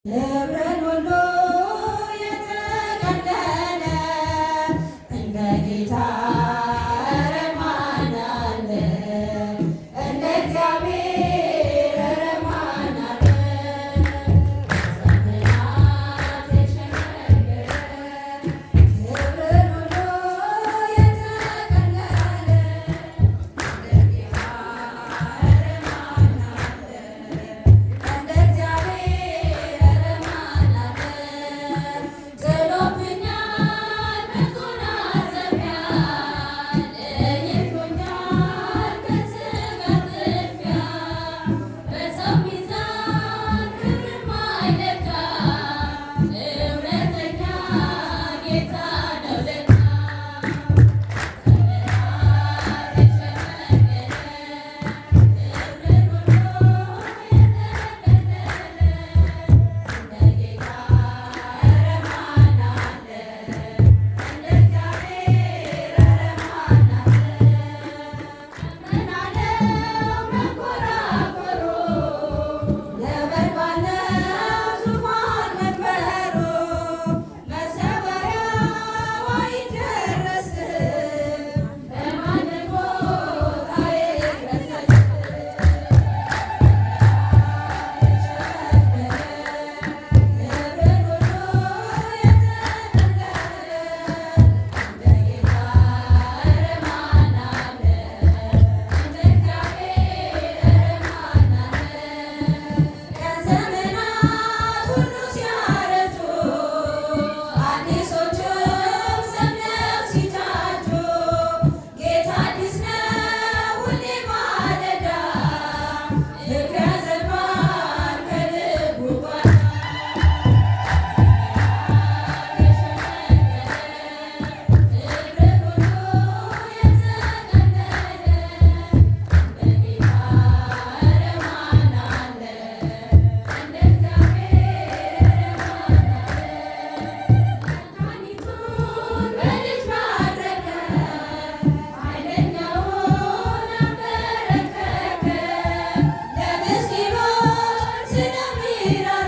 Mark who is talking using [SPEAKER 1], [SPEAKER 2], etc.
[SPEAKER 1] ክብርን ሁሉ የተቀበለ እንደ ጌታ ኧረ ማን አለ? እንደ እግዚአብሔር ኧረ ማን አለ? ዘመናት የሸመገለ ክብርን ሁሉ የተቀበለ እንደ ጌታ ኧረ ማን አለ? እንደ እግዚአብሔር ኧረ ማን አለ? ጥሎብኛል መጎናጸፊያ ለይቶኛል ከሥጋ ጥድፊያ በሰው ሚዛን ክብርን ማይለካ እውነተኛ ጌታ ነው ለካ። ዘመናት የሸመገለ ክብርን ሁሉ የተቀበለ እንደ ጌታ ኧረ ማን አለ? እንደ እግዚአብሔር ኧረ ማን አለ? ምን አለው መንኮራኩሩ ነበልባል ነው ዙፋን መንበሩ መሰወሪያው አይደረስም በማንም ቦታ አይደረስም። ክብርን ሁሉ የተቀበለ እንደ ጌታ ኧረ ማን አለ? እንደ እግዚአብሔር ኧረ ማን አለ? ቀን ዘመናት ሁሉ ሲያረጁ አዲሶቹም ዘምነው ሲታጁ ጌታ አዲስ ነው ሁሌ ማለዳ ፍቅር ያዘንባል ከልቡ ጓዳ። ክብርን ሁሉ የተቀበለ እንደ ጌታ ኧረ ማን አለ? እንደ እግዚአብሔር ኧረ ማን አለ? መድኃኒቱን በልጅ ባረከ ኃይለኛውን አንበረከከ ለምስኪኖች ስለሚራራ